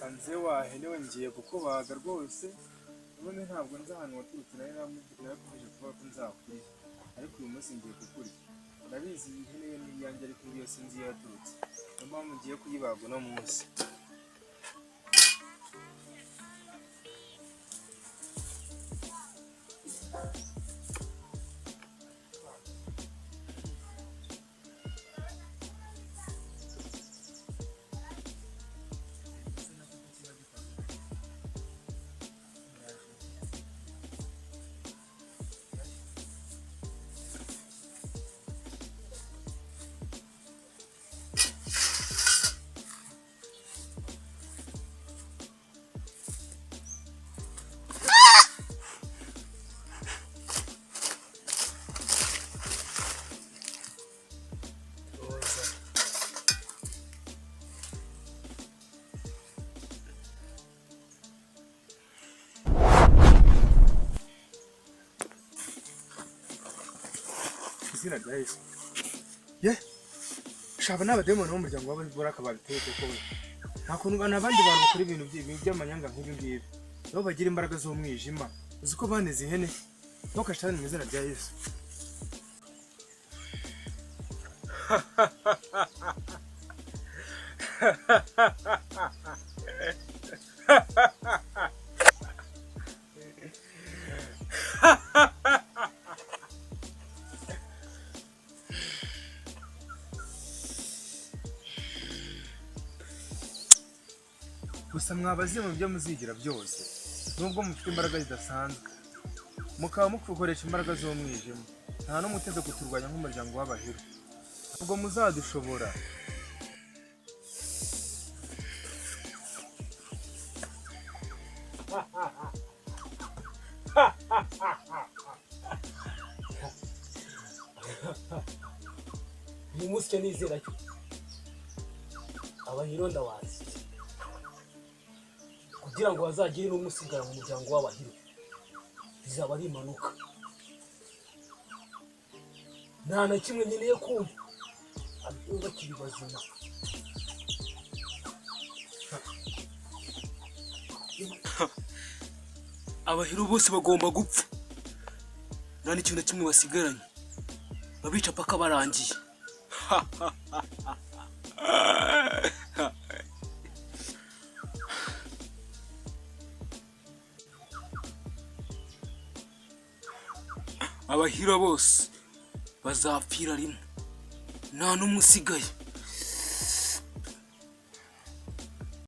hanze wahene ngiye kukubaga rwose none ntabwo nzi ahantu waturutse narakomeje kuvuga ko nzakurya ariko uyu munsi ngiye kukurya urabizi ihene yo ni iyanjye ariko iyo sinzi iyo yaturutse niyo mpamvu ngiye kuyibaga uno munsi. Izina rya Yesu. Shaba n'abademoni bo mu muryango w'abari akababiteye kuko nta kuntu n'abandi bantu bakora ibintu by'amanyanga nk'ibi ngibi nabo bagira imbaraga z'umwijima uzi ko baneze ihene ntukashitane mu izina rya Yesu. Gusa mwabaziye mu byo muzigira byose nubwo mufite imbaraga zidasanzwe mukaba mukoresha imbaraga z'umwijima nta n'umuteze kuturwanya nk'umuryango w'Abahiru ubwo muzadushobora. Uyu munsi cyo nizera cyo Abahiru ndawazi kugira ngo bazagire n'umusigara mu muryango w'Abahiru bizaba ari impanuka nta na kimwe nkeneye kumva Abahiru bakiri bazima. Abahiru bose bagomba gupfa nta n'ikintu na kimwe basigaranye babica paka barangiye. Abahiru bose bazapfira rimwe nta n'umwe usigaye.